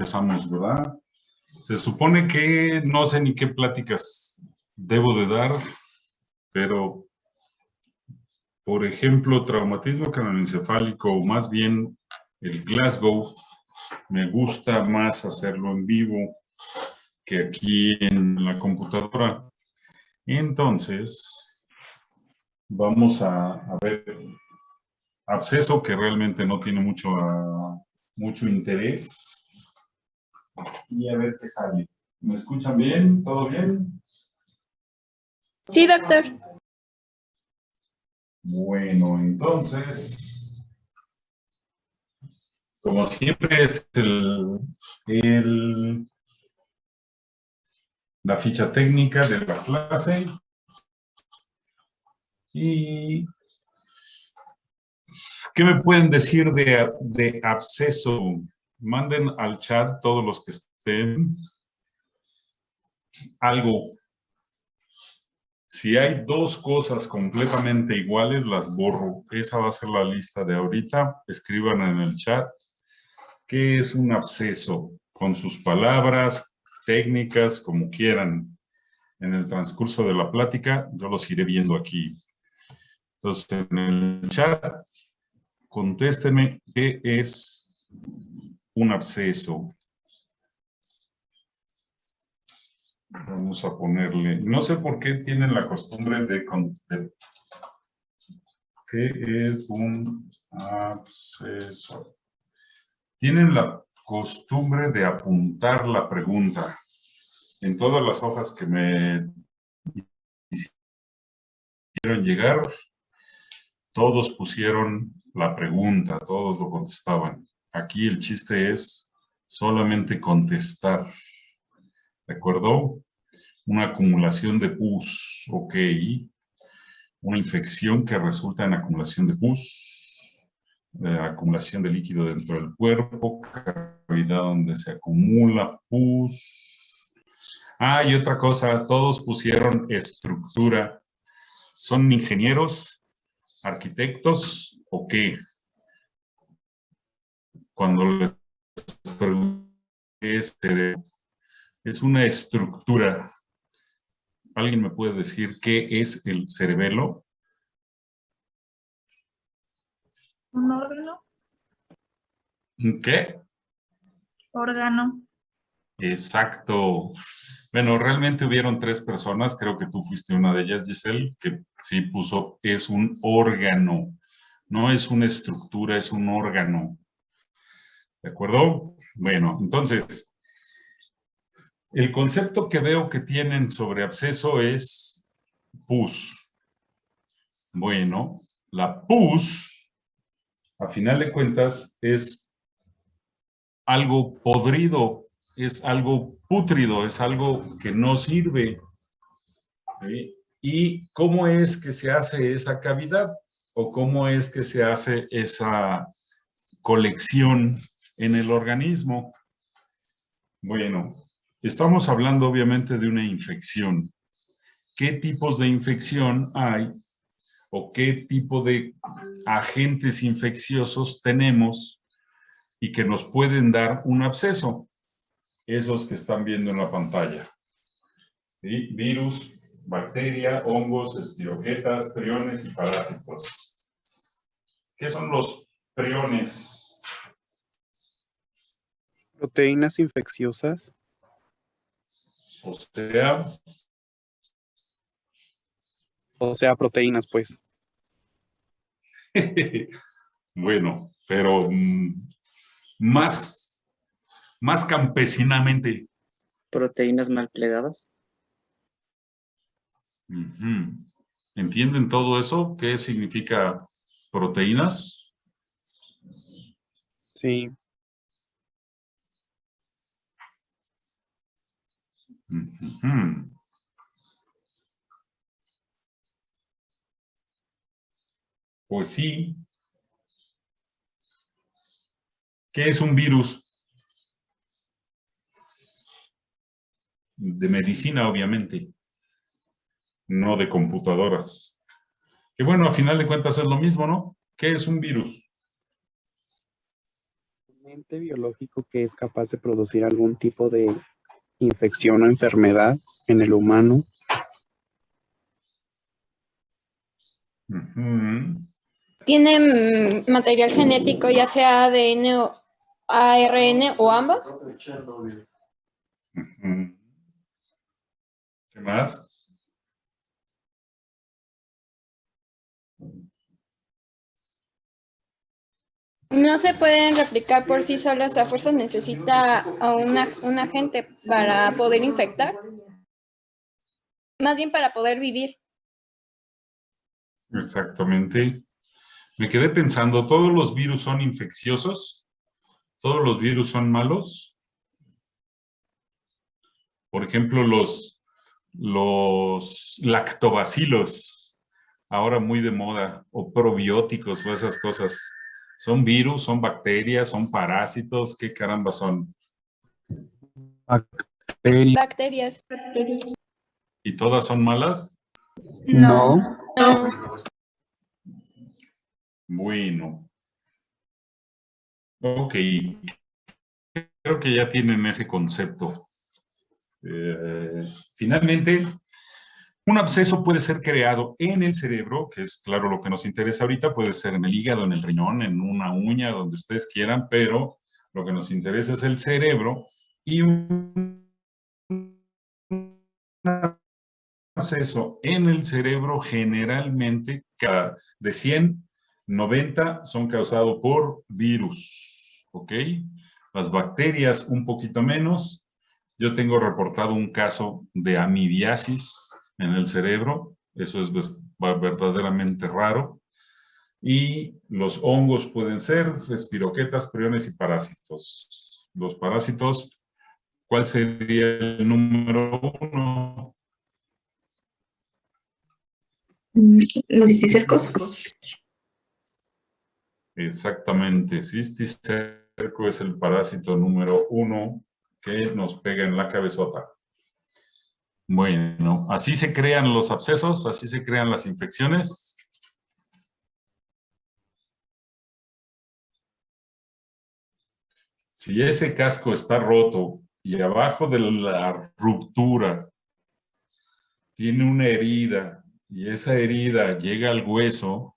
empezamos, ¿verdad? Se supone que no sé ni qué pláticas debo de dar, pero, por ejemplo, traumatismo craneoencefálico, o más bien el Glasgow, me gusta más hacerlo en vivo que aquí en la computadora. Entonces, vamos a ver absceso, que realmente no tiene mucho interés. Y a ver qué sale. ¿Me escuchan bien? ¿Todo bien? Sí, doctor. Bueno, entonces, como siempre es la ficha técnica de la clase. ¿Y qué me pueden decir de absceso? Manden al chat todos los que estén algo. Si hay dos cosas completamente iguales, las borro. Esa va a ser la lista de ahorita. Escriban en el chat qué es un absceso, con sus palabras, técnicas, como quieran. En el transcurso de la plática, yo los iré viendo aquí. Entonces, en el chat, contéstenme qué es un absceso. Vamos a ponerle, no sé por qué tienen la costumbre de ¿qué es un absceso? Tienen la costumbre de apuntar la pregunta. En todas las hojas que me hicieron llegar, todos pusieron la pregunta, todos lo contestaban. Aquí el chiste es solamente contestar. ¿De acuerdo? Una acumulación de pus, ok. Una infección que resulta en acumulación de pus, acumulación de líquido dentro del cuerpo, cavidad donde se acumula pus. Ah, y otra cosa, todos pusieron estructura. ¿Son ingenieros, arquitectos o qué? Cuando les pregunté, es una estructura. ¿Alguien me puede decir qué es el cerebelo? ¿Un órgano? ¿Qué? Órgano. Exacto. Bueno, realmente hubieron 3 personas, creo que tú fuiste una de ellas, Giselle, que sí puso, es un órgano. No es una estructura, es un órgano. ¿De acuerdo? Bueno, entonces, el concepto que veo que tienen sobre absceso es pus. Bueno, la pus, a final de cuentas, es algo podrido, es algo pútrido, es algo que no sirve. ¿Sí? ¿Y cómo es que se hace esa cavidad? ¿O cómo es que se hace esa colección en el organismo? Bueno, estamos hablando obviamente de una infección. ¿Qué tipos de infección hay? ¿O qué tipo de agentes infecciosos tenemos y que nos pueden dar un absceso? Esos que están viendo en la pantalla. ¿Sí? Virus, bacteria, hongos, espiroquetas, priones y parásitos. ¿Qué son los priones? Proteínas infecciosas. O sea, O sea, proteínas, pues. bueno, pero más campesinamente. Proteínas mal plegadas. Ujú. ¿Entienden todo eso? ¿Qué significa proteínas? Sí. Ujú. Pues sí. ¿Qué es un virus? De medicina, obviamente. No de computadoras. Que bueno, a final de cuentas es lo mismo, ¿no? ¿Qué es un virus? ente biológico que es capaz de producir algún tipo de infección o enfermedad en el humano. Ujú. ¿Tiene material genético, ya sea ADN o ARN o ambos? Ujú. ¿Qué más? No se pueden replicar por sí solas, a fuerzas necesita a un agente para poder infectar, más bien para poder vivir. Exactamente. Me quedé pensando, ¿todos los virus son infecciosos? ¿Todos los virus son malos? Por ejemplo, los lactobacilos, ahora muy de moda, o probióticos o esas cosas. ¿Son virus, son bacterias, son parásitos? ¿Qué caramba son? Bacterias. Bacterias. ¿Y todas son malas? No. No. Bueno, ok. Creo que ya tienen ese concepto. Finalmente, un absceso puede ser creado en el cerebro, que es claro lo que nos interesa ahorita, puede ser en el hígado, en el riñón, en una uña, donde ustedes quieran, pero lo que nos interesa es el cerebro y un absceso en el cerebro generalmente de 100, 90 son causados por virus, ¿ok? Las bacterias un poquito menos. Yo tengo reportado un caso de amibiasis en el cerebro, eso es verdaderamente raro. Y los hongos pueden ser espiroquetas, priones y parásitos. Los parásitos, ¿cuál sería el número 1? Los cisticercos. Exactamente, cisticerco es el parásito número 1 que nos pega en la cabezota. Bueno, así se crean los abscesos, así se crean las infecciones. Si ese casco está roto y abajo de la ruptura tiene una herida y esa herida llega al hueso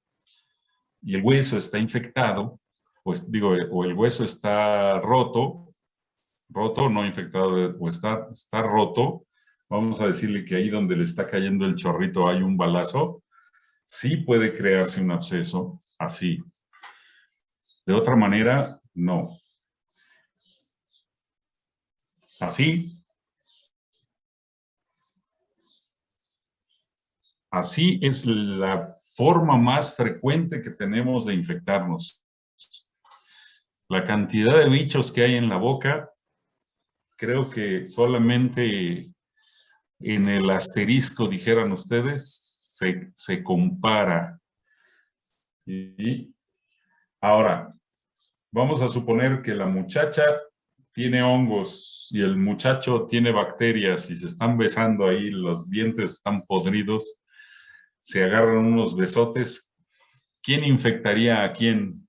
y el hueso está infectado, o el hueso está roto, no infectado, o está roto, vamos a decirle que ahí donde le está cayendo el chorrito hay un balazo, sí puede crearse un absceso, así. De otra manera, no. Así. Así es la forma más frecuente que tenemos de infectarnos. La cantidad de bichos que hay en la boca, creo que solamente en el asterisco, dijeran ustedes, se compara. Y ahora, vamos a suponer que la muchacha tiene hongos y el muchacho tiene bacterias y se están besando ahí, los dientes están podridos, se agarran unos besotes. ¿Quién infectaría a quién?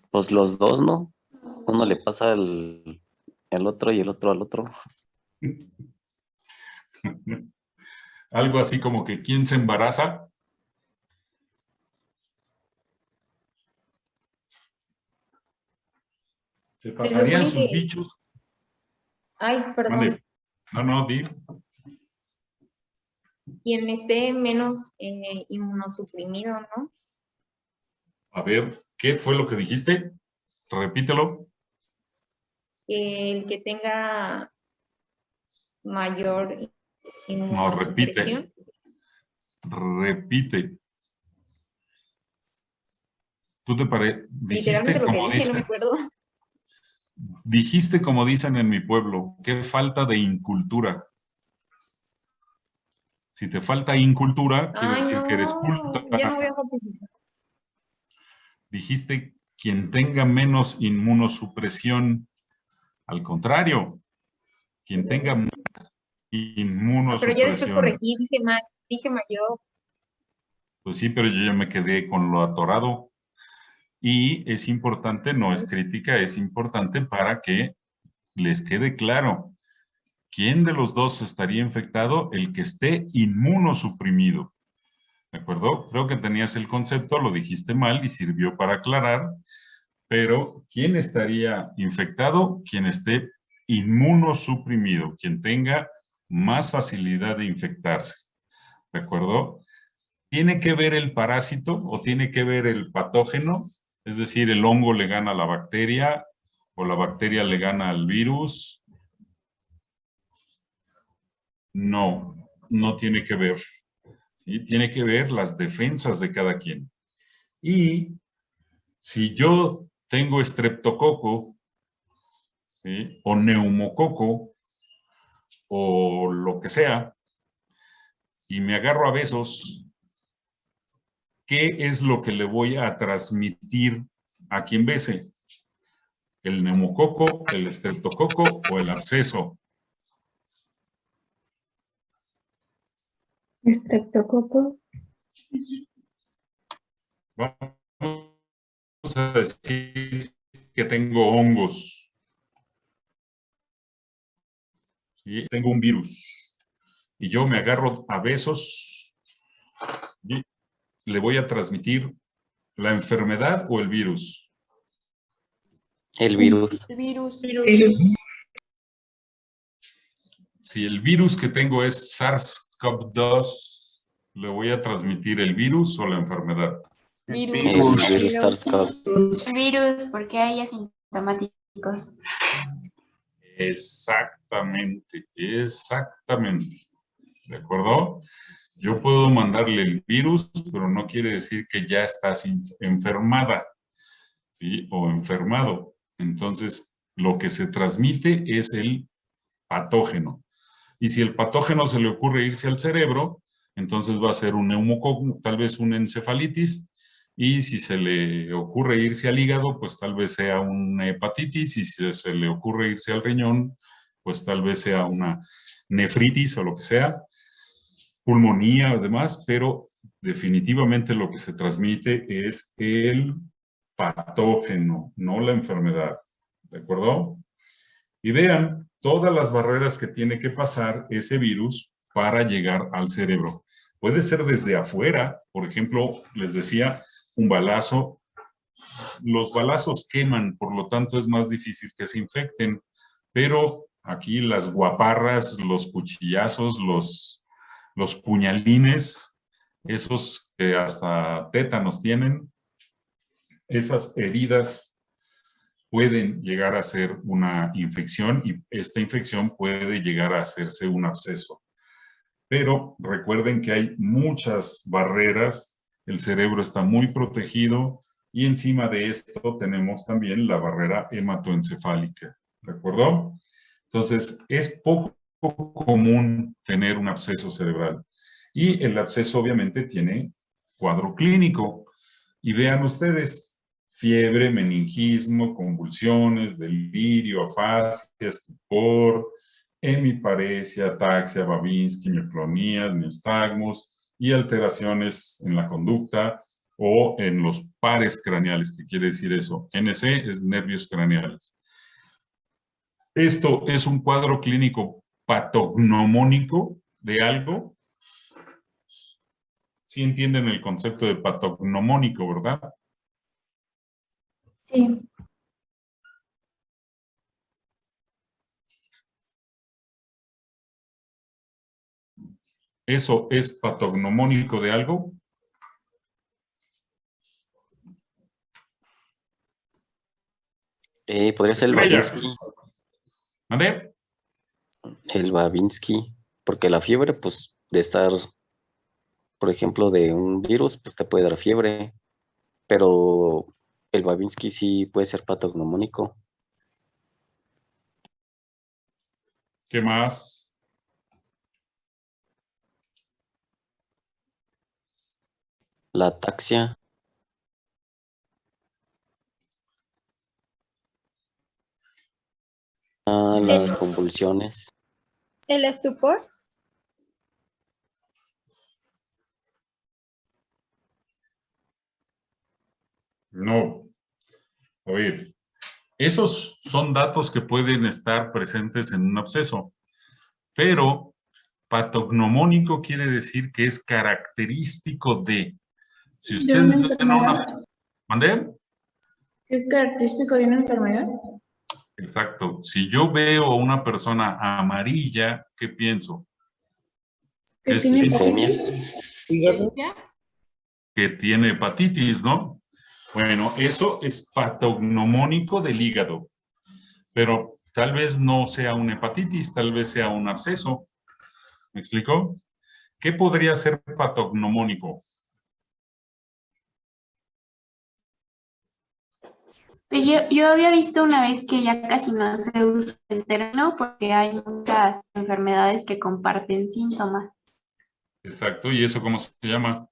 Pues los dos, ¿no? Uno le pasa el otro y el otro al otro. Algo así como que ¿quién se embaraza? Se pasarían supone sus que, bichos. ay, perdón, Mande. No, di. quien esté menos inmunosuprimido, ¿no? A ver, ¿qué fue lo que dijiste? Repítelo. El que tenga mayor No, repite. inmunosupresión. Repite. ¿Tú te Literalmente dijiste lo que como dije, no me dicen? acuerdo. Dijiste como dicen en mi pueblo, qué falta de incultura. Si te falta incultura, quiere Ay, decir que eres no, culta. ya no voy a participar. Dijiste quien tenga menos inmunosupresión. Al contrario, quien tenga más Pero ya después inmunosupresión. corregí, dije mayor. Pues sí, pero yo ya me quedé con lo atorado. Y es importante, no es crítica, es importante para que les quede claro. ¿Quién de los dos estaría infectado? El que esté inmunosuprimido. ¿De acuerdo? Creo que tenías el concepto, lo dijiste mal y sirvió para aclarar. Pero, ¿quién estaría infectado? Quien esté inmunosuprimido, quien tenga más facilidad de infectarse. ¿De acuerdo? ¿Tiene que ver el parásito o tiene que ver el patógeno? Es decir, el hongo le gana a la bacteria o la bacteria le gana al virus. No, no tiene que ver. ¿Sí? Tiene que ver las defensas de cada quien. Y si yo tengo estreptococo, ¿sí? O neumococo, o lo que sea, y me agarro a besos, ¿qué es lo que le voy a transmitir a quien bese? ¿El neumococo, el estreptococo o el absceso? Estreptococo. Vamos a decir que tengo hongos. ¿Sí? Tengo un virus. Y yo me agarro a besos y le voy a transmitir la enfermedad o el virus. El virus. El virus. Si el virus que tengo es SARS-CoV-2, ¿le voy a transmitir el virus o la enfermedad? El Virus. virus SARS-CoV. Virus, porque hay asintomáticos. Exactamente, exactamente. ¿De acuerdo? Yo puedo mandarle el virus, pero no quiere decir que ya estás enfermada, ¿sí? O enfermado. Entonces, lo que se transmite es el patógeno. Y si el patógeno se le ocurre irse al cerebro, entonces va a ser un neumococo, tal vez una encefalitis. Y si se le ocurre irse al hígado, pues tal vez sea una hepatitis. Y si se le ocurre irse al riñón, pues tal vez sea una nefritis o lo que sea, pulmonía o demás, pero definitivamente lo que se transmite es el patógeno, no la enfermedad. ¿De acuerdo? Y vean todas las barreras que tiene que pasar ese virus para llegar al cerebro. Puede ser desde afuera, por ejemplo, les decía, un balazo. Los balazos queman, por lo tanto es más difícil que se infecten, pero aquí las guaparras, los cuchillazos, los puñalines, esos que hasta tétanos tienen, esas heridas pueden llegar a ser una infección y esta infección puede llegar a hacerse un absceso. Pero recuerden que hay muchas barreras, el cerebro está muy protegido y encima de esto tenemos también la barrera hematoencefálica, ¿de acuerdo? Entonces, es poco común tener un absceso cerebral y el absceso obviamente tiene cuadro clínico. Y vean ustedes, fiebre, meningismo, convulsiones, delirio, afasia, estupor, hemiparesia, ataxia, Babinski, mioclonías, nistagmos y alteraciones en la conducta o en los pares craneales. ¿Qué quiere decir eso? NC es nervios craneales. Esto es un cuadro clínico patognomónico de algo. Sí entienden el concepto de patognomónico, ¿verdad? Sí. ¿Eso es patognomónico de algo? Podría ser el Estrella. Babinski. ¿Vale? El Babinski. Porque la fiebre, pues, de estar, por ejemplo, de un virus, pues te puede dar fiebre. Pero el Babinski sí puede ser patognomónico. ¿Qué más? La ataxia. Las convulsiones. ¿El estupor? No. A ver, esos son datos que pueden estar presentes en un absceso, pero patognomónico quiere decir que es característico de. Si ustedes ven a una... ¿Mandé? ¿Es característico de una enfermedad? Exacto. Si yo veo a una persona amarilla, ¿qué pienso? ¿Que Es tiene Glicemia. hepatitis? que tiene hepatitis, ¿no? Bueno, eso es patognomónico del hígado, pero tal vez no sea una hepatitis, tal vez sea un absceso. ¿Me explicó? ¿Qué podría ser patognomónico? Pues yo había visto una vez que ya casi no se usa el término porque hay muchas enfermedades que comparten síntomas. Exacto, ¿y eso cómo se llama?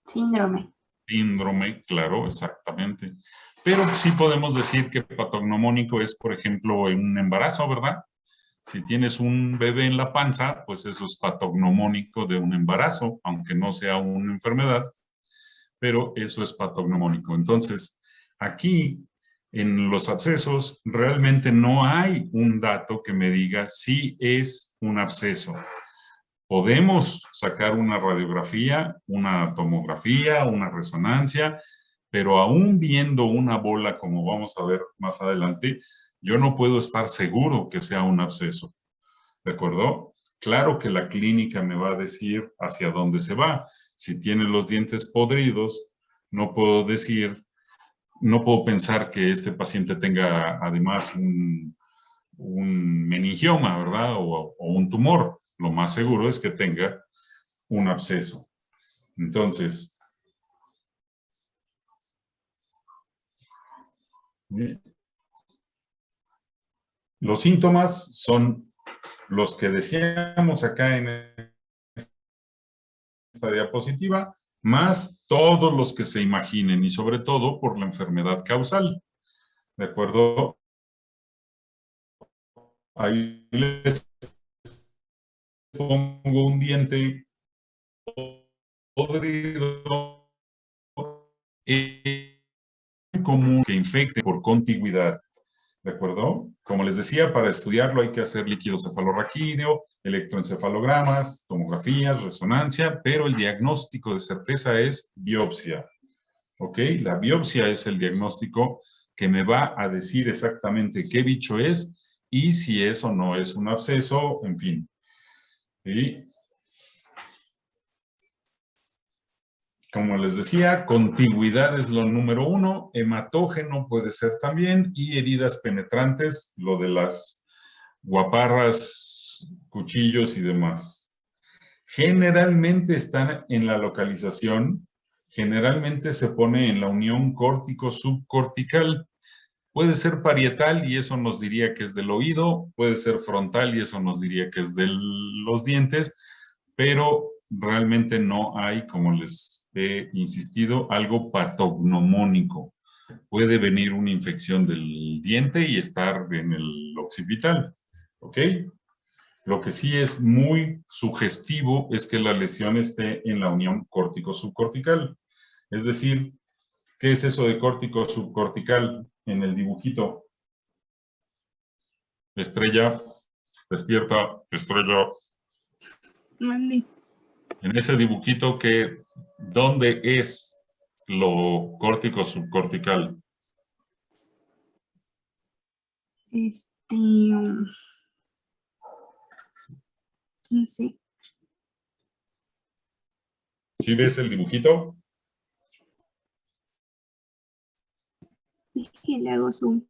Síndrome. Síndrome, claro, exactamente. Pero sí podemos decir que patognomónico es, por ejemplo, un embarazo, ¿verdad? Si tienes un bebé en la panza, pues eso es patognomónico de un embarazo, aunque no sea una enfermedad, pero eso es patognomónico. Entonces, aquí en los abscesos realmente no hay un dato que me diga si es un absceso. Podemos sacar una radiografía, una tomografía, una resonancia, pero aún viendo una bola, como vamos a ver más adelante, yo no puedo estar seguro que sea un absceso. ¿De acuerdo? Claro que la clínica me va a decir hacia dónde se va. Si tiene los dientes podridos, no puedo decir, no puedo pensar que este paciente tenga además un meningioma, ¿verdad? O un tumor. Lo más seguro es que tenga un absceso. Entonces, los síntomas son los que decíamos acá en esta diapositiva, más todos los que se imaginen y sobre todo por la enfermedad causal. ¿De acuerdo? Ahí les pongo un diente podrido y común que infecte por contigüidad. ¿De acuerdo? Como les decía, para estudiarlo hay que hacer líquido cefalorraquídeo, electroencefalogramas, tomografías, resonancia, pero el diagnóstico de certeza es biopsia. ¿Ok? La biopsia es el diagnóstico que me va a decir exactamente qué bicho es y si es o no es un absceso, en fin. ¿Sí? Como les decía, contigüidad es lo número 1, hematógeno puede ser también y heridas penetrantes, lo de las guaparras, cuchillos y demás. Generalmente están en la localización, generalmente se pone en la unión córtico-subcortical. Puede ser parietal y eso nos diría que es del oído, puede ser frontal y eso nos diría que es de los dientes, pero realmente no hay, como les he insistido, algo patognomónico. Puede venir una infección del diente y estar en el occipital, ¿ok? Lo que sí es muy sugestivo es que la lesión esté en la unión córtico-subcortical. Es decir, ¿qué es eso de córtico subcortical en el dibujito? Estrella, despierta, estrella. Mande. En ese dibujito, ¿dónde es lo córtico subcortical? No sé. ¿Sí ves el dibujito? Es que le hago zoom.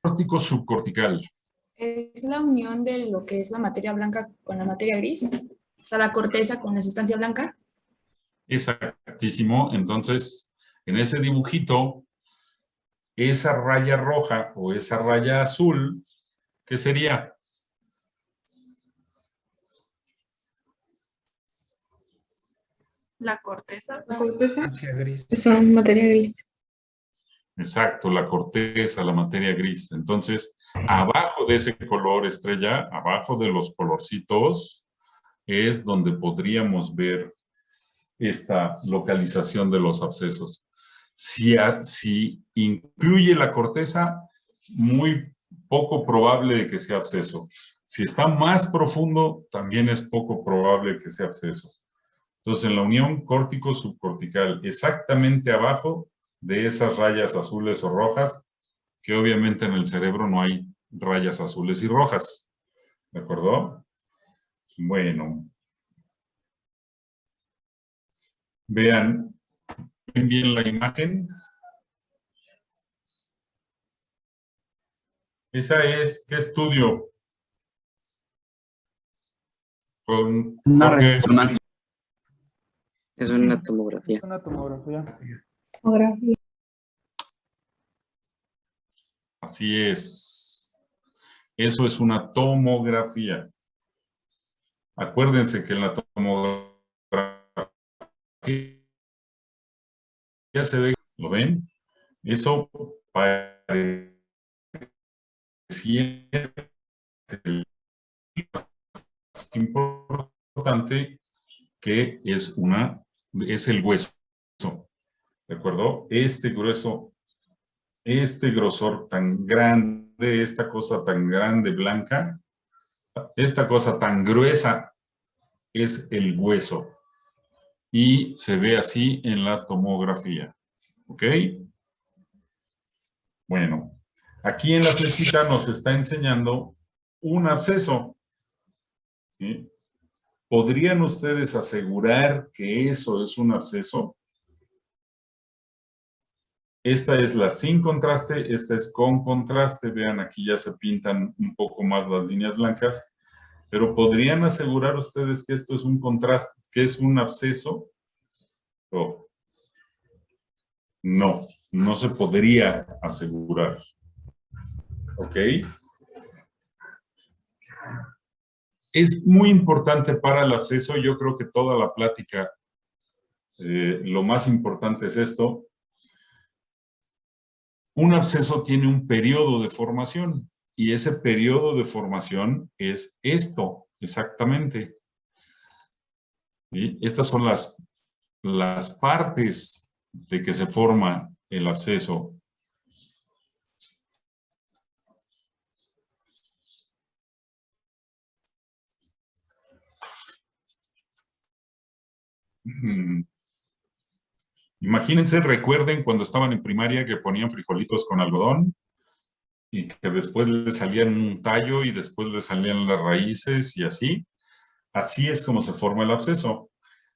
Córtico subcortical. Es la unión de lo que es la materia blanca con la materia gris, o sea, la corteza con la sustancia blanca. Exactísimo. Entonces, en ese dibujito, esa raya roja o esa raya azul, ¿qué sería? La corteza. La corteza Materia gris. es una materia gris. Exacto, la corteza, la materia gris. Entonces, Abajo de ese color estrella, abajo de los colorcitos, es donde podríamos ver esta localización de los abscesos. Si incluye la corteza, muy poco probable de que sea absceso. Si está más profundo, también es poco probable que sea absceso. Entonces, en la unión córtico-subcortical, exactamente abajo de esas rayas azules o rojas, que obviamente en el cerebro no hay rayas azules y rojas. ¿De acuerdo? Bueno. Vean bien la imagen. Esa es, ¿qué estudio? Con Una Jorge. resonancia. Es una tomografía. Es una tomografía. Así es. Eso es una tomografía. Acuérdense que en la tomografía ya se ve, ¿lo ven? Eso pareciera importante que es el hueso. ¿De acuerdo? Este grueso, este grosor tan grande, esta cosa tan grande blanca, esta cosa tan gruesa es el hueso. Y se ve así en la tomografía. ¿Ok? Bueno, aquí en la flechita nos está enseñando un absceso. ¿Sí? ¿Podrían ustedes asegurar que eso es un absceso? Esta es la sin contraste, esta es con contraste. Vean, aquí ya se pintan un poco más las líneas blancas. Pero ¿podrían asegurar ustedes que esto es un contraste, que es un absceso? Oh. No, no se podría asegurar. ¿Ok? Es muy importante para el absceso. Yo creo que toda la plática, lo más importante es esto. Un absceso tiene un periodo de formación y ese periodo de formación es esto, exactamente. ¿Sí? Estas son las partes de que se forma el absceso. Imagínense, recuerden cuando estaban en primaria que ponían frijolitos con algodón y que después le salían un tallo y después le salían las raíces y así. Así es como se forma el absceso.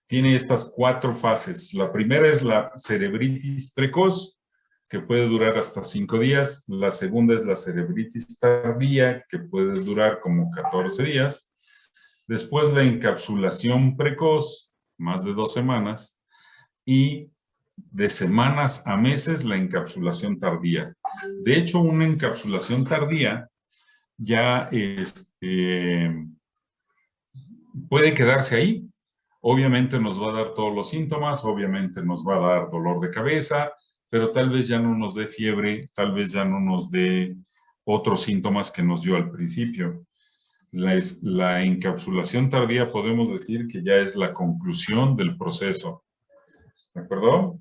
Tiene estas 4 fases. La primera es la cerebritis precoz, que puede durar hasta 5 días. La segunda es la cerebritis tardía, que puede durar como 14 días. Después la encapsulación precoz, más de 2 semanas. Y de semanas a meses la encapsulación tardía. De hecho, una encapsulación tardía ya puede quedarse ahí. Obviamente nos va a dar todos los síntomas, obviamente nos va a dar dolor de cabeza, pero tal vez ya no nos dé fiebre, tal vez ya no nos dé otros síntomas que nos dio al principio. La encapsulación tardía podemos decir que ya es la conclusión del proceso. ¿De acuerdo?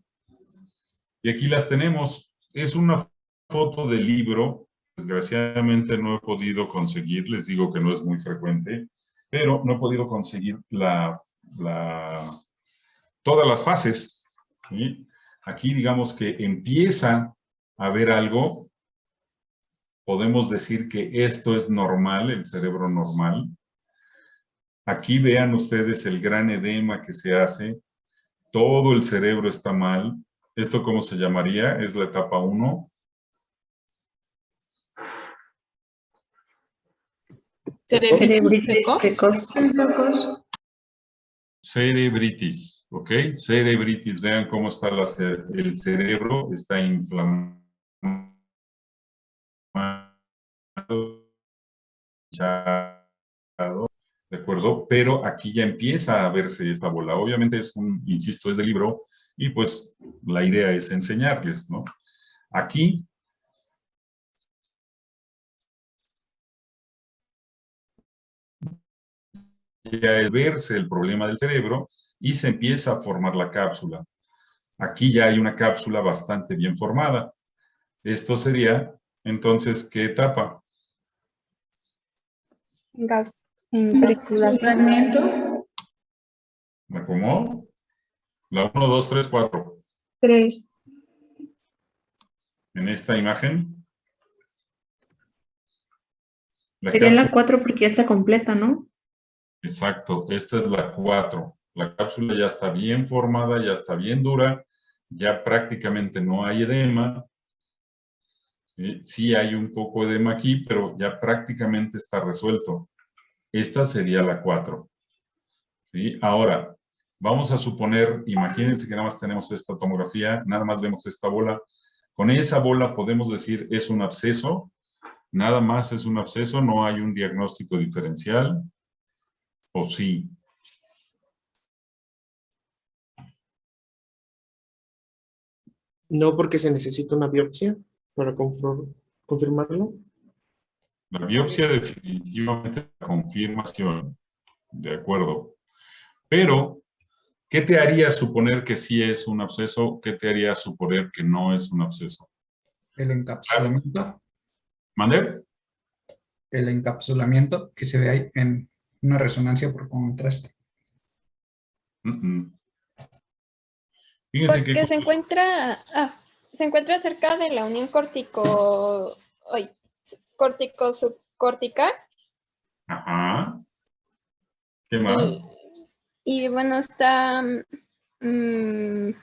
Y aquí las tenemos. Es una foto del libro. Desgraciadamente no he podido conseguir, les digo que no es muy frecuente, pero no he podido conseguir todas las fases. ¿Sí? Aquí digamos que empieza a haber algo. Podemos decir que esto es normal, el cerebro normal. Aquí vean ustedes el gran edema que se hace. Todo el cerebro está mal. ¿Esto cómo se llamaría? Es la etapa 1. Cerebritis precoz. Cerebritis, ¿ok? Cerebritis, vean cómo está el cerebro, está inflamado, ¿de acuerdo? Pero aquí ya empieza a verse esta bola. Obviamente es insisto, es del libro, y pues la idea es enseñarles, ¿no? Aquí ya es verse el problema del cerebro y se empieza a formar la cápsula. Aquí ya hay una cápsula bastante bien formada. Esto sería, entonces, ¿qué etapa? Encapsulamiento. ¿Cómo? La 1, 2, 3, 4. 3. En esta imagen. Sería la 4 porque ya está completa, ¿no? Exacto, esta es la 4. La cápsula ya está bien formada, ya está bien dura, ya prácticamente no hay edema. Sí hay un poco de edema aquí, pero ya prácticamente está resuelto. Esta sería la 4. ¿Sí? Ahora, vamos a suponer, imagínense que nada más tenemos esta tomografía, nada más vemos esta bola. Con esa bola podemos decir es un absceso, nada más es un absceso, no hay un diagnóstico diferencial, ¿o sí? No, porque se necesita una biopsia para confirmarlo. La biopsia definitivamente es la confirmación, de acuerdo. Pero, ¿qué te haría suponer que sí es un absceso? ¿Qué te haría suponer que no es un absceso? El encapsulamiento. ¿Mande? El encapsulamiento que se ve ahí en una resonancia por contraste. Fíjense Porque que se encuentra cerca de la unión cortico-subcortical. Ajá. ¿Qué más? Y bueno, bueno,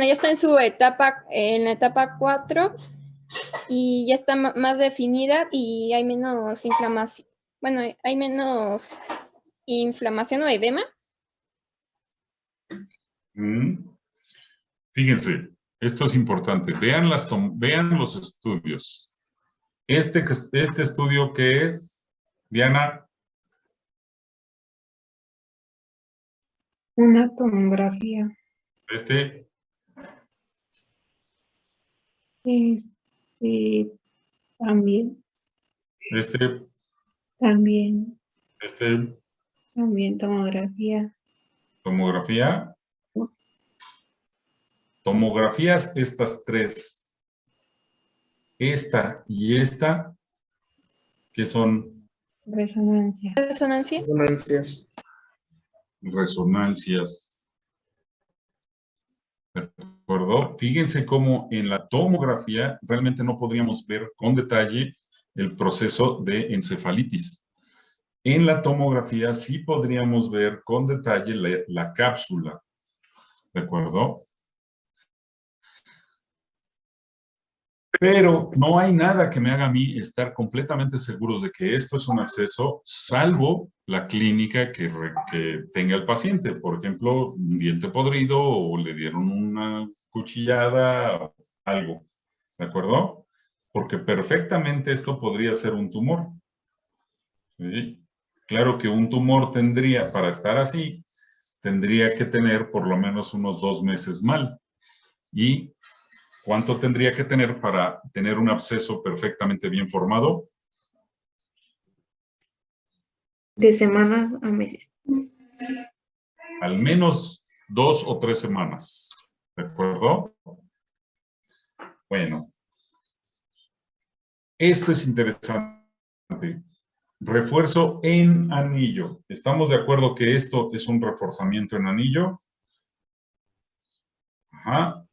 ya está en su etapa, en la etapa 4, y ya está más definida y hay menos inflamación. Bueno, hay menos inflamación o edema. Fíjense, esto es importante. Vean los estudios. Este estudio, ¿qué es, Diana? Una tomografía. También. También tomografía. ¿Tomografía? Tomografías estas 3. Esta y esta, ¿qué son? Resonancia. Resonancias. ¿De acuerdo? Fíjense cómo en la tomografía realmente no podríamos ver con detalle el proceso de encefalitis. En la tomografía sí podríamos ver con detalle la cápsula. ¿De acuerdo? Pero no hay nada que me haga a mí estar completamente seguros de que esto es un absceso, salvo la clínica que tenga el paciente. Por ejemplo, un diente podrido o le dieron una cuchillada o algo. ¿De acuerdo? Porque perfectamente esto podría ser un tumor. ¿Sí? Claro que un tumor tendría, para estar así, tendría que tener por lo menos unos 2 meses mal. ¿Y cuánto tendría que tener para tener un absceso perfectamente bien formado? De semanas a meses. Al menos 2 o 3 semanas. ¿De acuerdo? Bueno. Esto es interesante. Refuerzo en anillo. ¿Estamos de acuerdo que esto es un reforzamiento en anillo? Ajá.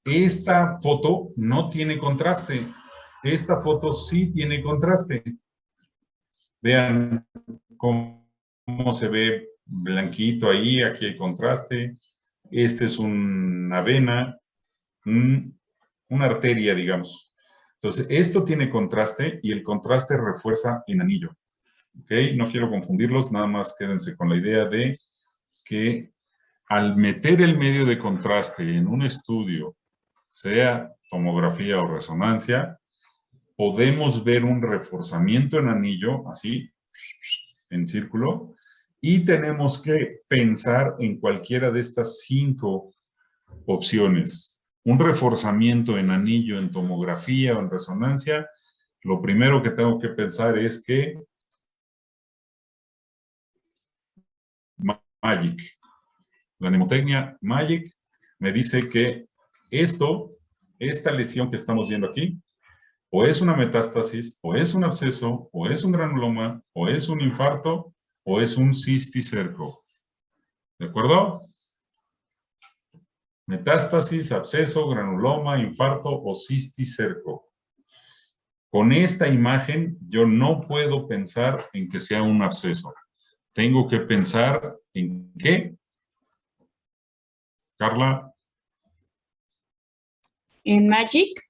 Esta foto no tiene contraste. Esta foto sí tiene contraste. Vean cómo se ve blanquito ahí. Aquí hay contraste. Este es una vena, una arteria, digamos. Entonces, esto tiene contraste y el contraste refuerza en anillo. ¿Ok? No quiero confundirlos, nada más quédense con la idea de que al meter el medio de contraste en un estudio, sea tomografía o resonancia, podemos ver un reforzamiento en anillo, así, en círculo, y tenemos que pensar en cualquiera de estas 5 opciones. Un reforzamiento en anillo, en tomografía o en resonancia, lo primero que tengo que pensar es que Magic. La mnemotecnia Magic me dice que esta lesión que estamos viendo aquí, o es una metástasis, o es un absceso, o es un granuloma, o es un infarto, o es un cisticerco. ¿De acuerdo? Metástasis, absceso, granuloma, infarto o cisticerco. Con esta imagen yo no puedo pensar en que sea un absceso. Tengo que pensar en ¿qué? Carla. En Magic.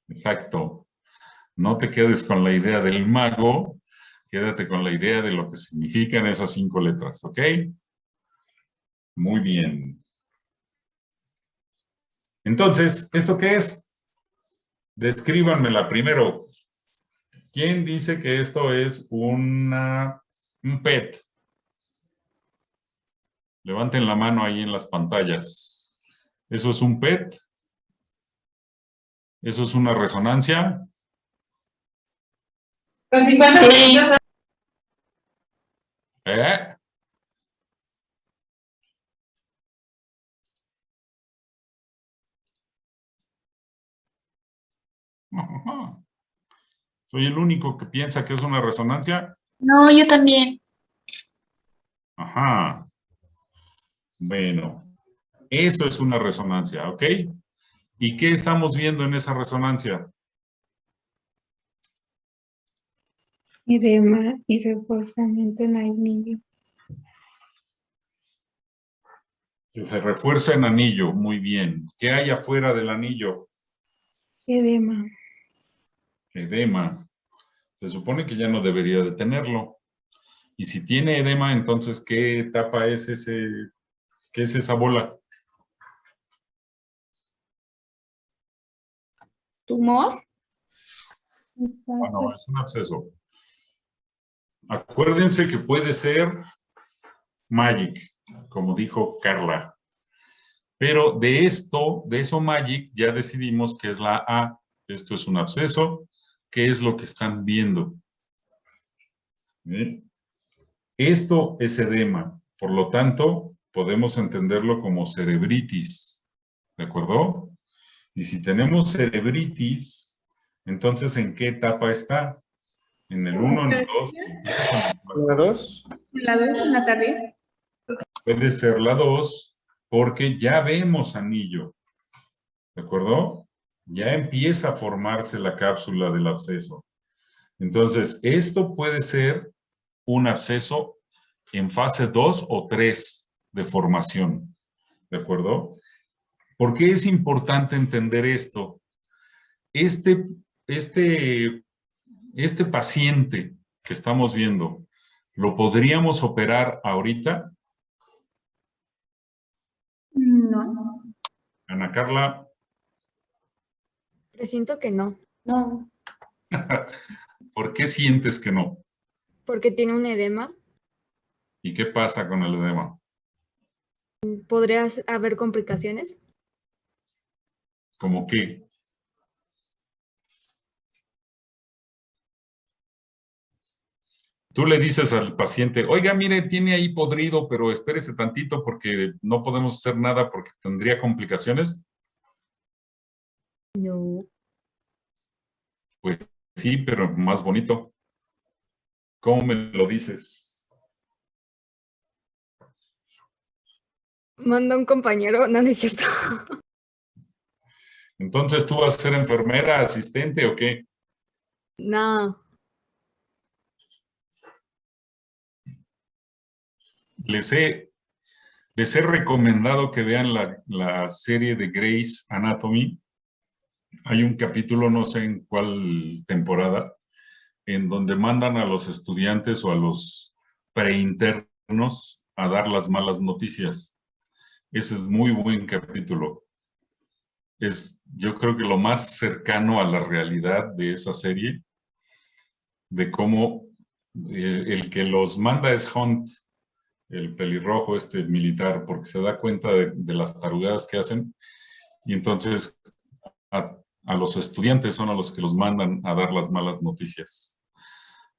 Exacto. No te quedes con la idea del mago, quédate con la idea de lo que significan esas 5 letras, ¿ok? Muy bien. Entonces, ¿esto qué es? Descríbanmela primero. ¿Quién dice que esto es un PET? Levanten la mano ahí en las pantallas. ¿Eso es un PET? ¿Eso es una resonancia? Con 50 minutos. ¿Eh? Ajá. ¿Soy el único que piensa que es una resonancia? No, yo también. Ajá. Bueno, eso es una resonancia, ¿ok? ¿Y qué estamos viendo en esa resonancia? Edema y reforzamiento en anillo. Que se refuerza en anillo, muy bien. ¿Qué hay afuera del anillo? Edema. Edema. Se supone que ya no debería de tenerlo. Y si tiene edema, entonces, ¿qué etapa es qué es esa bola? ¿Tumor? Bueno, es un absceso. Acuérdense que puede ser Magic, como dijo Carla. Pero de eso Magic, ya decidimos que es la A. Esto es un absceso. ¿Qué es lo que están viendo? ¿Eh? Esto es edema. Por lo tanto, podemos entenderlo como cerebritis. ¿De acuerdo? Y si tenemos cerebritis, entonces, ¿en qué etapa está? ¿En el 1, en el 2? ¿La 2? La 2 en la tarde. Puede ser la 2 porque ya vemos anillo. ¿De acuerdo? Ya empieza a formarse la cápsula del absceso. Entonces, esto puede ser un absceso en fase 2 o 3 de formación. ¿De acuerdo? ¿Por qué es importante entender esto? Este paciente que estamos viendo, ¿lo podríamos operar ahorita? No. Ana Carla. Presiento que no. No. ¿Por qué sientes que no? Porque tiene un edema. ¿Y qué pasa con el edema? ¿Podría haber complicaciones? ¿Cómo qué? Tú le dices al paciente, oiga, mire, tiene ahí podrido, pero espérese tantito porque no podemos hacer nada porque tendría complicaciones. No. Pues sí, pero más bonito. ¿Cómo me lo dices? Manda un compañero, no, no es cierto. Entonces, ¿tú vas a ser enfermera, asistente o qué? No. Les he recomendado que vean la serie de Grey's Anatomy. Hay un capítulo, no sé en cuál temporada, en donde mandan a los estudiantes o a los preinternos a dar las malas noticias. Ese es muy buen capítulo. Es, yo creo que lo más cercano a la realidad de esa serie, de cómo el que los manda es Hunt, el pelirrojo militar, porque se da cuenta de las tarugadas que hacen, y entonces a los estudiantes son a los que los mandan a dar las malas noticias.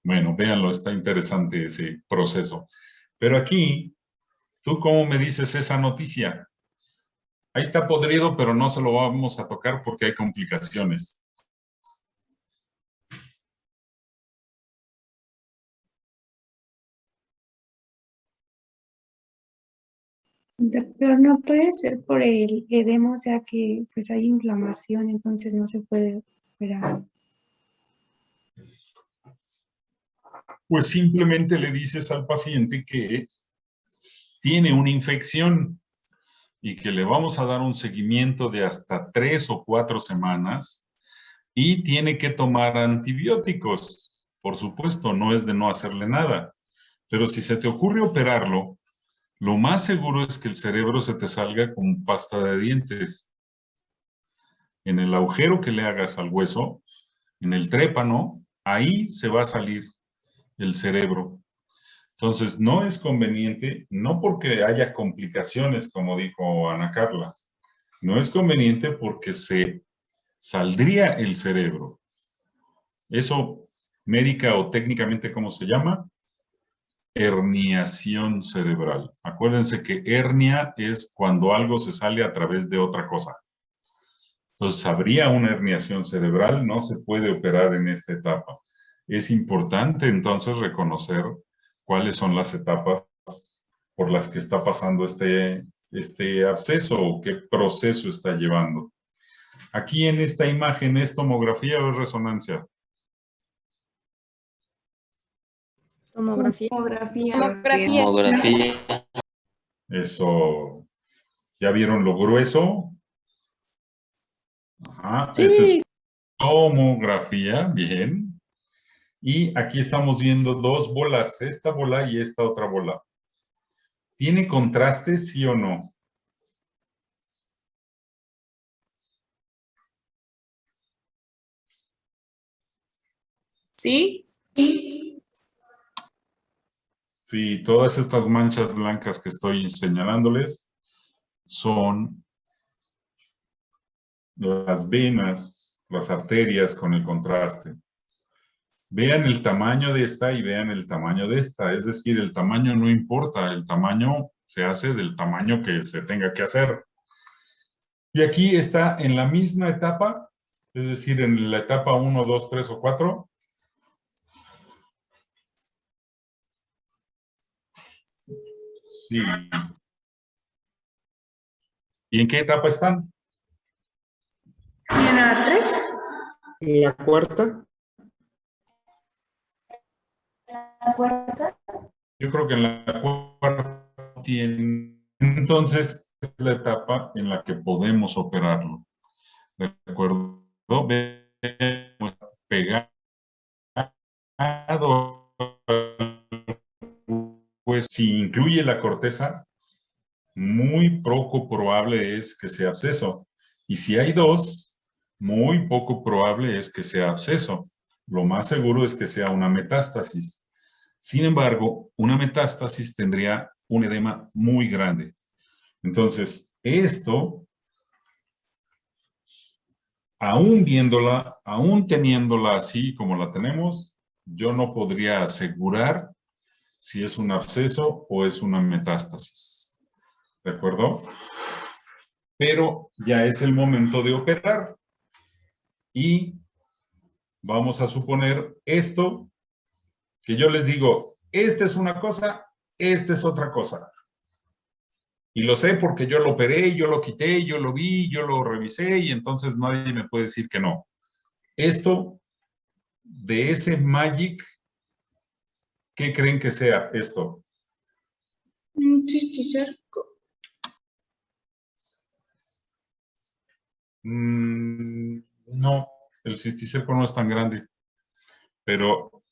Bueno, véanlo, está interesante ese proceso. Pero aquí, ¿tú cómo me dices esa noticia? Ahí está podrido, pero no se lo vamos a tocar porque hay complicaciones. Doctor, no puede ser por el edema, o sea que pues hay inflamación, entonces no se puede operar. Pues simplemente le dices al paciente que tiene una infección y que le vamos a dar un seguimiento de hasta 3 o 4 semanas y tiene que tomar antibióticos. Por supuesto, no es de no hacerle nada. Pero si se te ocurre operarlo, lo más seguro es que el cerebro se te salga con pasta de dientes. En el agujero que le hagas al hueso, en el trépano, ahí se va a salir el cerebro. Entonces, no es conveniente, no porque haya complicaciones, como dijo Ana Carla, no es conveniente porque se saldría el cerebro. Eso, médica o técnicamente, ¿cómo se llama? Herniación cerebral. Acuérdense que hernia es cuando algo se sale a través de otra cosa. Entonces, habría una herniación cerebral, no se puede operar en esta etapa. Es importante entonces reconocer cuáles son las etapas por las que está pasando este absceso o qué proceso está llevando. Aquí en esta imagen, ¿es tomografía o es resonancia? Tomografía. Tomografía. Eso. ¿Ya vieron lo grueso? Ajá, Sí. eso es tomografía, bien. Y aquí estamos viendo dos bolas, esta bola y esta otra bola. ¿Tiene contraste, sí o no? ¿Sí? Sí, todas estas manchas blancas que estoy señalándoles son las venas, las arterias con el contraste. Vean el tamaño de esta y vean el tamaño de esta. Es decir, el tamaño no importa, el tamaño se hace del tamaño que se tenga que hacer. Y aquí está en la misma etapa, es decir, en la etapa 1, 2, 3 o 4. Sí. ¿Y en qué etapa están? ¿Y en la 3? ¿Y la cuarta? La cuarta. Yo creo que en la cuarta tiene. Entonces, es la etapa en la que podemos operarlo. ¿De acuerdo? Vemos pegado. Pues si incluye la corteza, muy poco probable es que sea absceso. Y si hay dos, muy poco probable es que sea absceso. Lo más seguro es que sea una metástasis. Sin embargo, una metástasis tendría un edema muy grande. Entonces, esto, aún viéndola, aún teniéndola así como la tenemos, yo no podría asegurar si es un absceso o es una metástasis. ¿De acuerdo? Pero ya es el momento de operar. Y vamos a suponer esto, que yo les digo, esta es una cosa, esta es otra cosa. Y lo sé porque yo lo operé, yo lo quité, yo lo vi, yo lo revisé y entonces nadie me puede decir que no. Esto, de ese Magic, ¿qué creen que sea esto? Un cisticerco. No, el cisticerco no es tan grande. Pero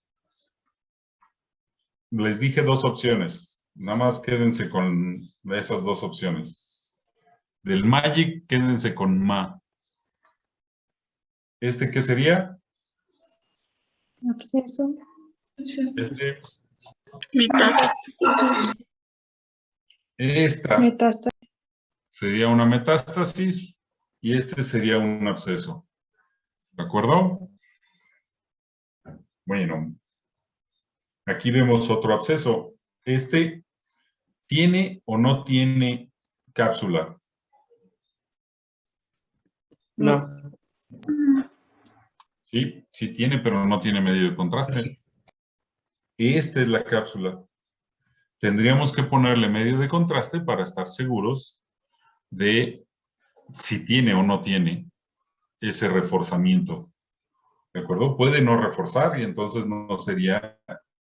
les dije dos opciones. Nada más quédense con esas dos opciones. Del Magic, quédense con Ma. ¿Este qué sería? Absceso. Este. Metástasis. Esta Metástasis. sería una metástasis y este sería un absceso. ¿De acuerdo? Bueno, aquí vemos otro absceso. Este ¿tiene o no tiene cápsula? No. Sí, sí tiene, pero no tiene medio de contraste. Esta es la cápsula. Tendríamos que ponerle medio de contraste para estar seguros de si tiene o no tiene ese reforzamiento. ¿De acuerdo? Puede no reforzar y entonces no sería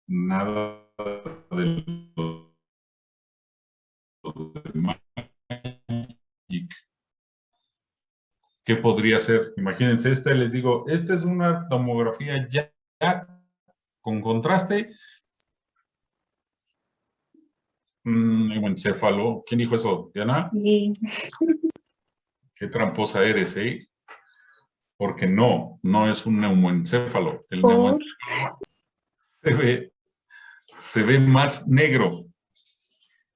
nada de lo de Magic. ¿Qué podría ser? Imagínense, les digo, esta es una tomografía ya con contraste. Encéfalo. ¿Quién dijo eso? ¿Diana? Sí. Qué tramposa eres, ¿eh? Porque no es un neumoencéfalo. El ¿Por? neumoencéfalo se ve más negro.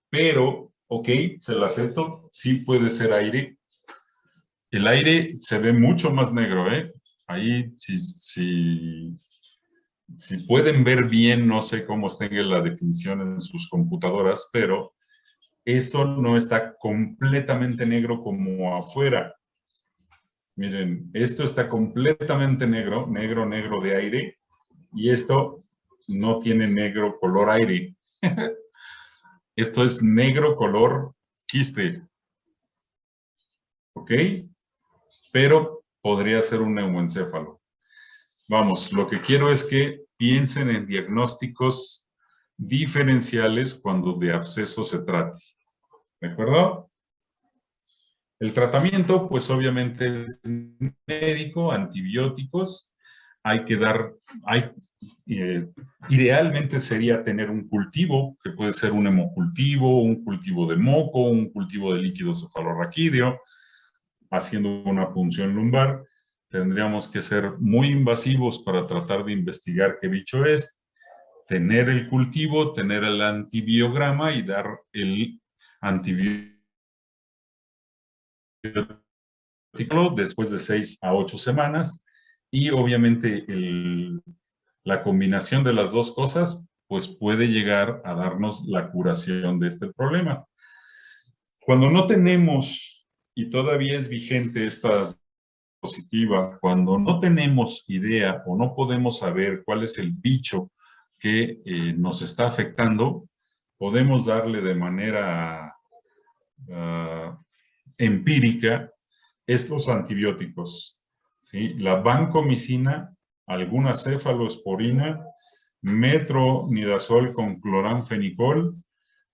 Pero, ok, se lo acepto, sí puede ser aire. El aire se ve mucho más negro, ¿eh? Ahí, si pueden ver bien, no sé cómo esté la definición en sus computadoras, pero esto no está completamente negro como afuera. Miren, esto está completamente negro, negro de aire, y esto no tiene negro color aire. Esto es negro color quiste. ¿Ok? Pero podría ser un neumoencéfalo. Vamos, lo que quiero es que piensen en diagnósticos diferenciales cuando de absceso se trate. ¿De acuerdo? El tratamiento, pues obviamente es médico, antibióticos. Hay que dar, idealmente sería tener un cultivo, que puede ser un hemocultivo, un cultivo de moco, un cultivo de líquido cefalorraquídeo, haciendo una punción lumbar. Tendríamos que ser muy invasivos para tratar de investigar qué bicho es, tener el cultivo, tener el antibiograma y dar el antibiótico después de 6 a 8 semanas. Y obviamente la combinación de las dos cosas pues puede llegar a darnos la curación de este problema. Cuando no tenemos, y todavía es vigente esta positiva, cuando no tenemos idea o no podemos saber cuál es el bicho que nos está afectando, podemos darle de manera empírica estos antibióticos, ¿sí? La vancomicina, alguna cefalosporina, metronidazol con cloranfenicol,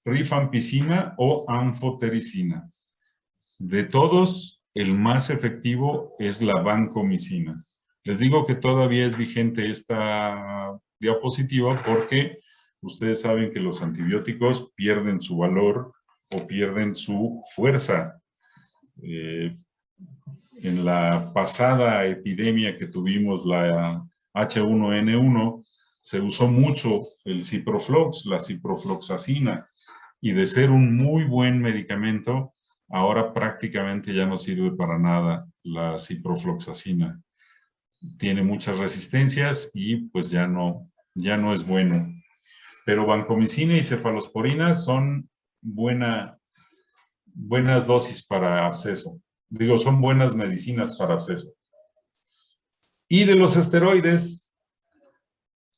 rifampicina o anfotericina. De todos, el más efectivo es la vancomicina. Les digo que todavía es vigente esta diapositiva porque ustedes saben que los antibióticos pierden su valor o pierden su fuerza. En la pasada epidemia que tuvimos, la H1N1, se usó mucho el ciproflox, la ciprofloxacina, y de ser un muy buen medicamento, ahora prácticamente ya no sirve para nada la ciprofloxacina. Tiene muchas resistencias y pues ya no es bueno. Pero vancomicina y cefalosporina son buenas dosis para absceso. Digo, son buenas medicinas para absceso. Y de los esteroides,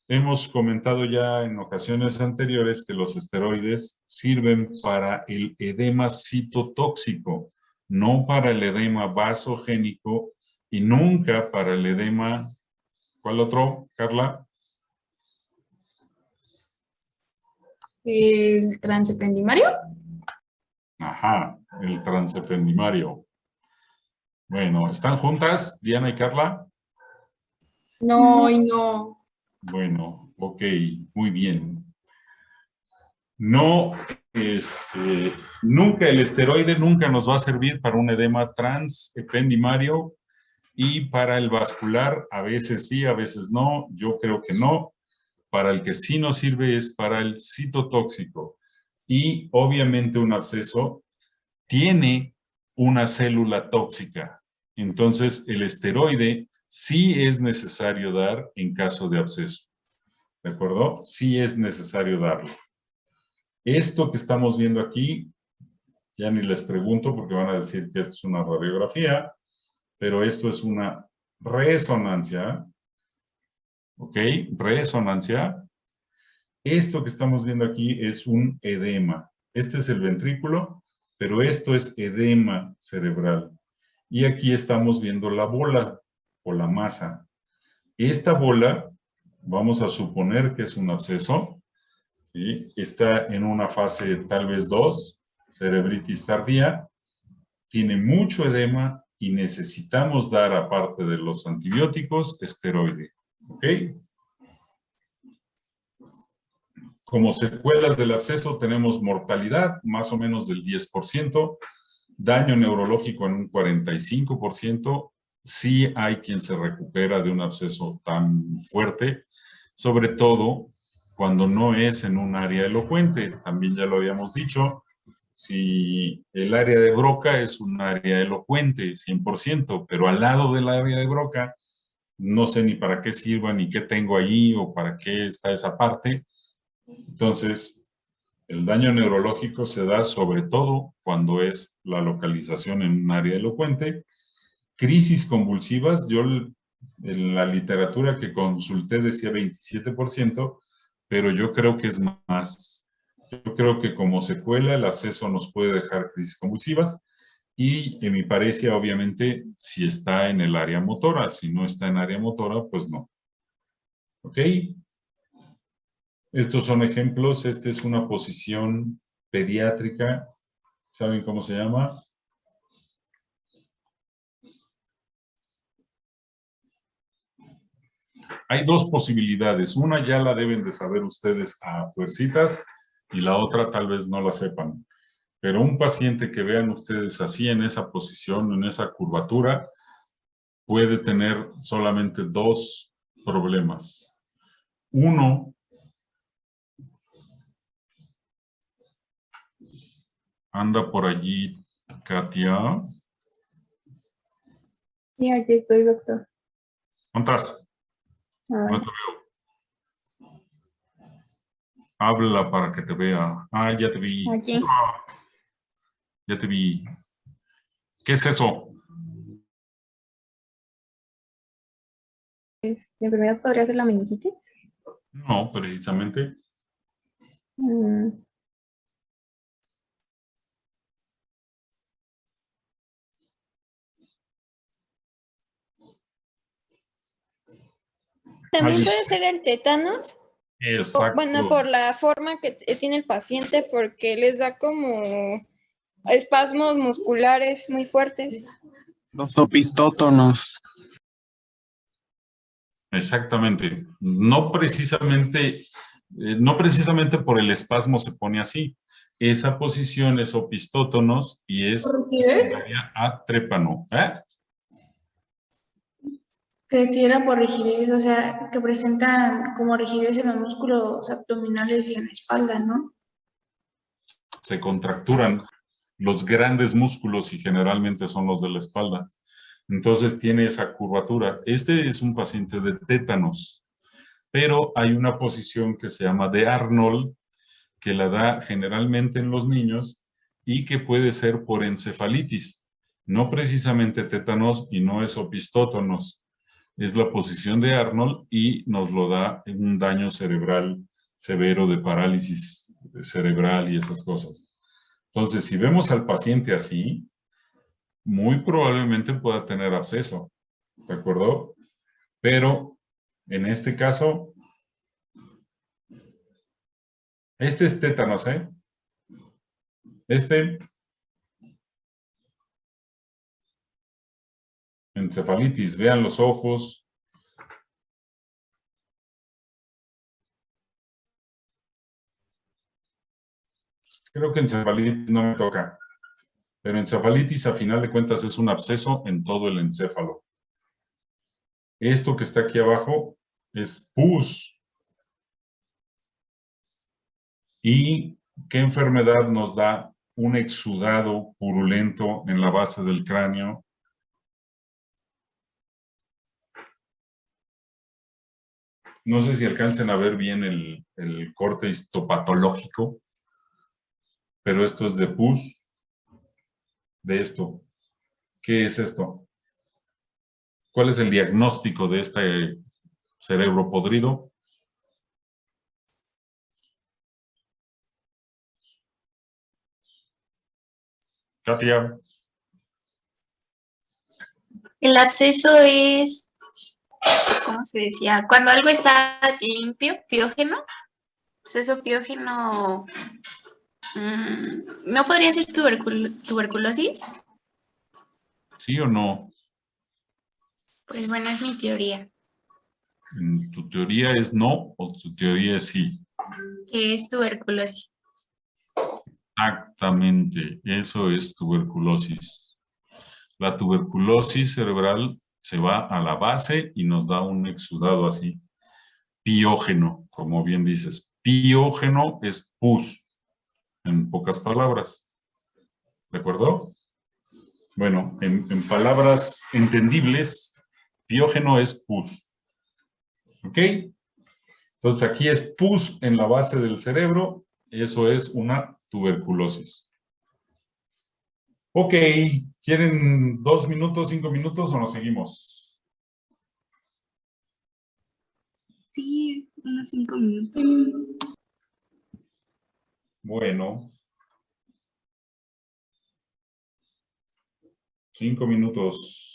hemos comentado ya en ocasiones anteriores que los esteroides sirven para el edema citotóxico, no para el edema vasogénico y nunca para el edema... ¿Cuál otro, Carla? ¿El transependimariio? Ajá, el transependimariio. Bueno, ¿están juntas, Diana y Carla? No, y no. Bueno, ok, muy bien. No, nunca el esteroide nunca nos va a servir para un edema transependimario y para el vascular, a veces sí, a veces no, yo creo que no. Para el que sí nos sirve es para el citotóxico. Y obviamente un absceso tiene una célula tóxica. Entonces, el esteroide sí es necesario dar en caso de absceso. ¿De acuerdo? Sí es necesario darlo. Esto que estamos viendo aquí, ya ni les pregunto porque van a decir que esto es una radiografía, pero esto es una resonancia. ¿Ok? Resonancia. Esto que estamos viendo aquí es un edema. Este es el ventrículo, pero esto es edema cerebral. Y aquí estamos viendo la bola o la masa. Esta bola, vamos a suponer que es un absceso, ¿sí? Está en una fase tal vez 2, cerebritis tardía, tiene mucho edema y necesitamos dar, aparte de los antibióticos, esteroide. ¿Ok? Como secuelas del absceso tenemos mortalidad, más o menos del 10%, daño neurológico en un 45%, sí hay quien se recupera de un absceso tan fuerte, sobre todo cuando no es en un área elocuente. También ya lo habíamos dicho, si el área de Broca es un área elocuente, 100%, pero al lado del área de Broca, no sé ni para qué sirva, ni qué tengo allí o para qué está esa parte. Entonces, el daño neurológico se da sobre todo cuando es la localización en un área elocuente. Crisis convulsivas, yo en la literatura que consulté decía 27%, pero yo creo que es más. Yo creo que como secuela el absceso nos puede dejar crisis convulsivas y en mi parecer, obviamente, si está en el área motora. Si no está en área motora, pues no. ¿Ok? Estos son ejemplos. Esta es una posición pediátrica. ¿Saben cómo se llama? Hay dos posibilidades. Una ya la deben de saber ustedes a fuercitas y la otra tal vez no la sepan. Pero un paciente que vean ustedes así en esa posición, en esa curvatura, puede tener solamente dos problemas. Uno, anda por allí Katia. Sí, aquí estoy, doctor. ¿Dónde estás? Ay. No te veo. Habla para que te vea. Ah, ya te vi. Aquí. Ya te vi. ¿Qué es eso? ¿De enfermedad podría ser la meningitis? No, precisamente. También Ay, puede ser el tétanos. exacto. Bueno, por la forma que tiene el paciente, porque les da como espasmos musculares muy fuertes. Los opistótonos. Exactamente. No precisamente por el espasmo se pone así. Esa posición es opistótonos y es secundaria a trépano. Que si era por rigidez, o sea, que presentan como rigidez en los músculos abdominales y en la espalda, ¿no? Se contracturan los grandes músculos y generalmente son los de la espalda. Entonces tiene esa curvatura. Este es un paciente de tétanos, pero hay una posición que se llama de Arnold, que la da generalmente en los niños y que puede ser por encefalitis. No precisamente tétanos y no es opistótonos. Es la posición de Arnold y nos lo da en un daño cerebral severo de parálisis cerebral y esas cosas. Entonces, si vemos al paciente así, muy probablemente pueda tener absceso, ¿de acuerdo? Pero en este caso, este es tétanos, ¿eh? Encefalitis, vean los ojos. Creo que encefalitis no me toca, pero encefalitis a final de cuentas es un absceso en todo el encéfalo. Esto que está aquí abajo es pus. ¿Y qué enfermedad nos da un exudado purulento en la base del cráneo? No sé si alcancen a ver bien el corte histopatológico. pero esto es de pus, de esto. ¿Qué es esto? ¿Cuál es el diagnóstico de este cerebro podrido? Katia. El absceso es, ¿cómo se decía? Cuando algo está limpio, piógeno. Absceso piógeno, ¿no podría ser tuberculosis? ¿Sí o no? Pues bueno, es mi teoría, ¿Tu teoría es no o tu teoría es sí? que es tuberculosis. Exactamente, eso es tuberculosis. La tuberculosis cerebral se va a la base y nos da un exudado así, piógeno, como bien dices. Piógeno es pus, en pocas palabras. ¿De acuerdo? Bueno, en palabras entendibles, piógeno es pus. ¿Ok? Entonces aquí es pus en la base del cerebro, eso es una tuberculosis. Ok, ¿quieren 2 minutos, 5 minutos o nos seguimos? Sí, unos 5 minutos. Bueno. 5 minutos.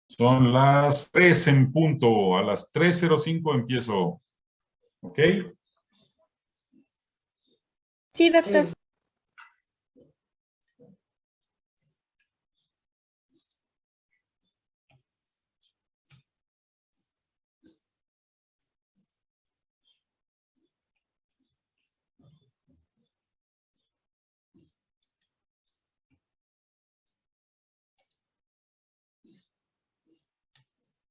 Son las 3 en punto. A las 3:05 empiezo. ¿Ok? Sí, doctor.